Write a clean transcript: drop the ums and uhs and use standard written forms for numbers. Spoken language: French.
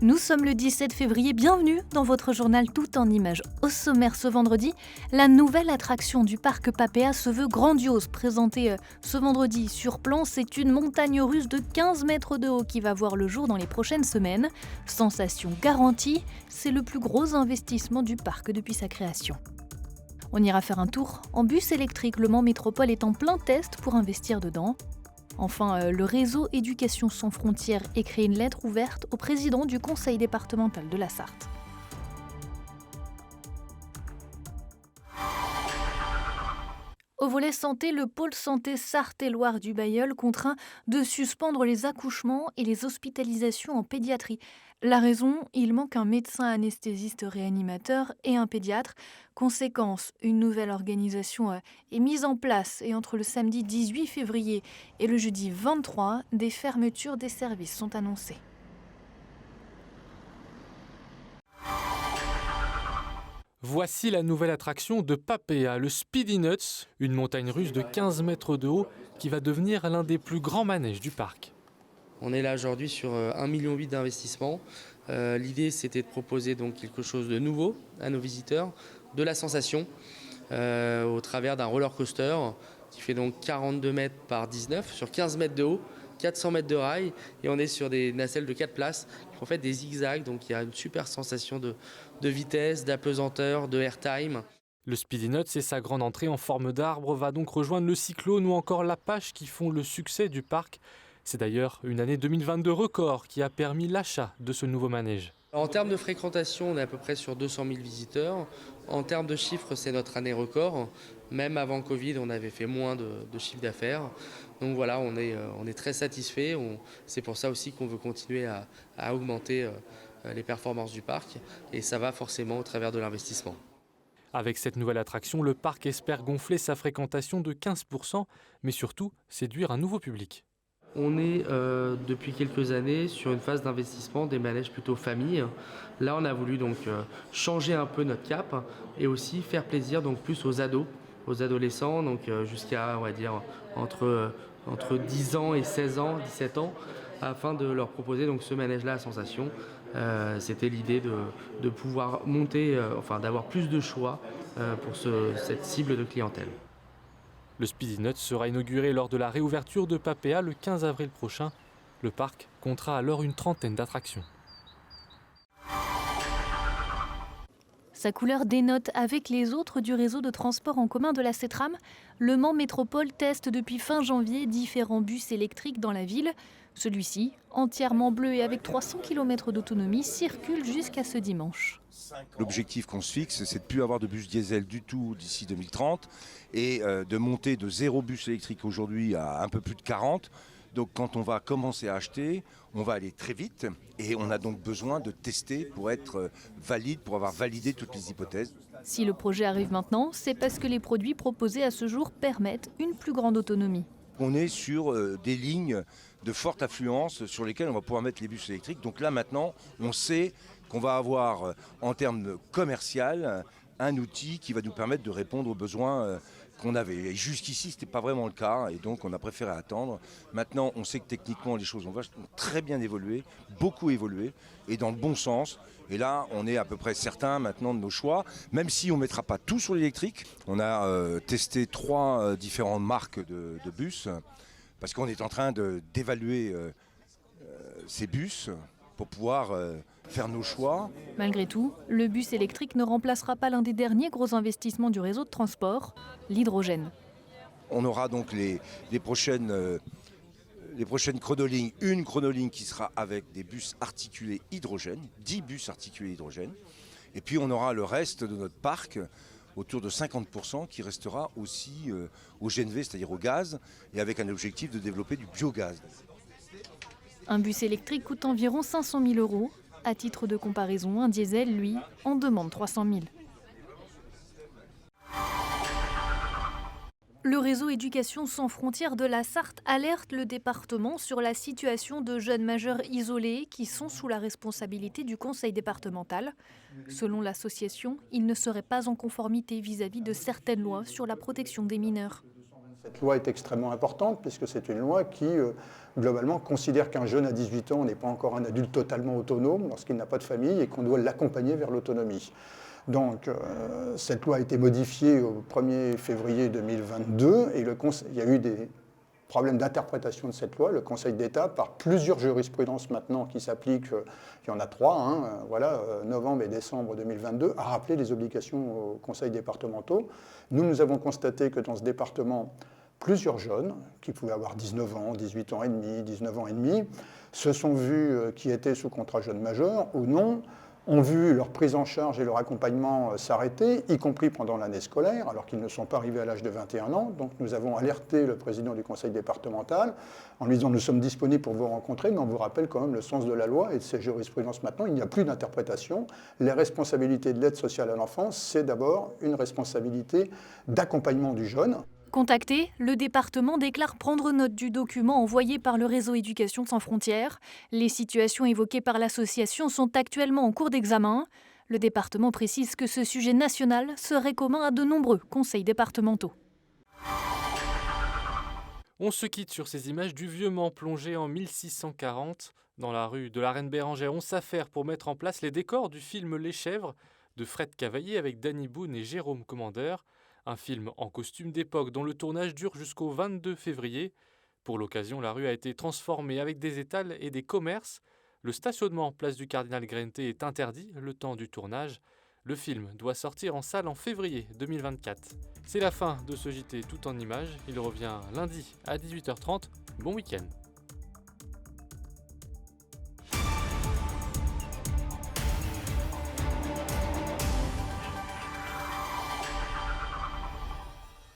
Nous sommes le 17 février, bienvenue dans votre journal tout en images. Au sommaire ce vendredi, la nouvelle attraction du parc Papéa se veut grandiose. Présentée ce vendredi sur plan, c'est une montagne russe de 15 mètres de haut qui va voir le jour dans les prochaines semaines. Sensation garantie, c'est le plus gros investissement du parc depuis sa création. On ira faire un tour en bus électrique. Le Mans Métropole est en plein test pour investir dedans. Enfin, le réseau Éducation sans frontières écrit une lettre ouverte au président du conseil départemental de la Sarthe. Au volet santé, le pôle santé Sarthe-et-Loire du Bailleul contraint de suspendre les accouchements et les hospitalisations en pédiatrie. La raison, il manque un médecin anesthésiste réanimateur et un pédiatre. Conséquence, une nouvelle organisation est mise en place et entre le samedi 18 février et le jeudi 23, des fermetures des services sont annoncées. Voici la nouvelle attraction de Papéa, le Speedy Nuts, une montagne russe de 15 mètres de haut qui va devenir l'un des plus grands manèges du parc. On est là aujourd'hui sur 1,8 million d'investissements. L'idée, c'était de proposer donc quelque chose de nouveau à nos visiteurs, de la sensation, au travers d'un roller coaster qui fait donc 42 mètres par 19 sur 15 mètres de haut, 400 mètres de rail, et on est sur des nacelles de 4 places qui font fait des zigzags, donc il y a une super sensation de vitesse, d'apesanteur, de airtime. Le Speedy Nuts et sa grande entrée en forme d'arbre va donc rejoindre le cyclone ou encore l'Apache qui font le succès du parc. C'est d'ailleurs une année 2022 record qui a permis l'achat de ce nouveau manège. En termes de fréquentation, on est à peu près sur 200 000 visiteurs. En termes de chiffres, c'est notre année record. Même avant Covid, on avait fait moins de chiffre d'affaires. Donc voilà, on est très satisfait. C'est pour ça aussi qu'on veut continuer à augmenter les performances du parc. Et ça va forcément au travers de l'investissement. Avec cette nouvelle attraction, le parc espère gonfler sa fréquentation de 15%, mais surtout séduire un nouveau public. On est depuis quelques années sur une phase d'investissement des manèges plutôt famille. Là, on a voulu donc changer un peu notre cap et aussi faire plaisir donc plus aux ados, aux adolescents, donc jusqu'à on va dire entre 10 ans et 16 ans, 17 ans, afin de leur proposer donc ce manège-là à sensation. C'était l'idée de pouvoir monter, d'avoir plus de choix pour cette cible de clientèle. Le Speedy Nuts sera inauguré lors de la réouverture de Papéa le 15 avril prochain. Le parc comptera alors une trentaine d'attractions. Sa couleur dénote avec les autres du réseau de transport en commun de la CETRAM. Le Mans Métropole teste depuis fin janvier différents bus électriques dans la ville. Celui-ci, entièrement bleu et avec 300 km d'autonomie, circule jusqu'à ce dimanche. L'objectif qu'on se fixe, c'est de ne plus avoir de bus diesel du tout d'ici 2030 et de monter de 0 bus électrique aujourd'hui à un peu plus de 40. Donc quand on va commencer à acheter, on va aller très vite et on a donc besoin de tester pour être valide, pour avoir validé toutes les hypothèses. Si le projet arrive maintenant, c'est parce que les produits proposés à ce jour permettent une plus grande autonomie. On est sur des lignes de forte affluence sur lesquelles on va pouvoir mettre les bus électriques. Donc là maintenant, on sait qu'on va avoir en termes commercial un outil qui va nous permettre de répondre aux besoins qu'on avait. Et jusqu'ici, ce n'était pas vraiment le cas et donc on a préféré attendre. Maintenant, on sait que techniquement, les choses ont très bien évolué, beaucoup évolué et dans le bon sens. Et là, on est à peu près certain maintenant de nos choix, même si on ne mettra pas tout sur l'électrique. On a testé 3 différentes marques de bus parce qu'on est en train d'évaluer ces bus pour pouvoir faire nos choix. Malgré tout, le bus électrique ne remplacera pas l'un des derniers gros investissements du réseau de transport, l'hydrogène. On aura donc les prochaines chronolignes, une chronoline qui sera avec des bus articulés hydrogène, 10 bus articulés hydrogène, et puis on aura le reste de notre parc, autour de 50% qui restera aussi au GNV, c'est-à-dire au gaz, et avec un objectif de développer du biogaz. Un bus électrique coûte environ 500 000 €. À titre de comparaison, un diesel, lui, en demande 300 000. Le réseau Éducation sans frontières de la Sarthe alerte le département sur la situation de jeunes majeurs isolés qui sont sous la responsabilité du conseil départemental. Selon l'association, ils ne seraient pas en conformité vis-à-vis de certaines lois sur la protection des mineurs. Cette loi est extrêmement importante puisque c'est une loi qui, globalement, considère qu'un jeune à 18 ans n'est pas encore un adulte totalement autonome lorsqu'il n'a pas de famille et qu'on doit l'accompagner vers l'autonomie. Donc, cette loi a été modifiée au 1er février 2022 et il y a eu des problèmes d'interprétation de cette loi. Le Conseil d'État, par plusieurs jurisprudences maintenant qui s'appliquent, il y en a 3, novembre et décembre 2022, a rappelé les obligations aux conseils départementaux. Nous avons constaté que dans ce département, plusieurs jeunes, qui pouvaient avoir 19 ans, 18 ans et demi, 19 ans et demi, se sont vus, qui étaient sous contrat jeune majeur ou non, ont vu leur prise en charge et leur accompagnement s'arrêter, y compris pendant l'année scolaire, alors qu'ils ne sont pas arrivés à l'âge de 21 ans. Donc nous avons alerté le président du conseil départemental en lui disant « Nous sommes disponibles pour vous rencontrer, mais on vous rappelle quand même le sens de la loi et de ces jurisprudences maintenant. Il n'y a plus d'interprétation. Les responsabilités de l'aide sociale à l'enfance, c'est d'abord une responsabilité d'accompagnement du jeune. » Contacté, le département déclare prendre note du document envoyé par le réseau Éducation sans frontières. Les situations évoquées par l'association sont actuellement en cours d'examen. Le département précise que ce sujet national serait commun à de nombreux conseils départementaux. On se quitte sur ces images du vieux Mans plongé en 1640. Dans la rue de la Reine Bérengère, on s'affaire pour mettre en place les décors du film Les Chèvres de Fred Cavaillé avec Danny Boone et Jérôme Commandeur. Un film en costume d'époque dont le tournage dure jusqu'au 22 février. Pour l'occasion, la rue a été transformée avec des étals et des commerces. Le stationnement place du Cardinal Grenté est interdit le temps du tournage. Le film doit sortir en salle en février 2024. C'est la fin de ce JT tout en images. Il revient lundi à 18h30. Bon week-end.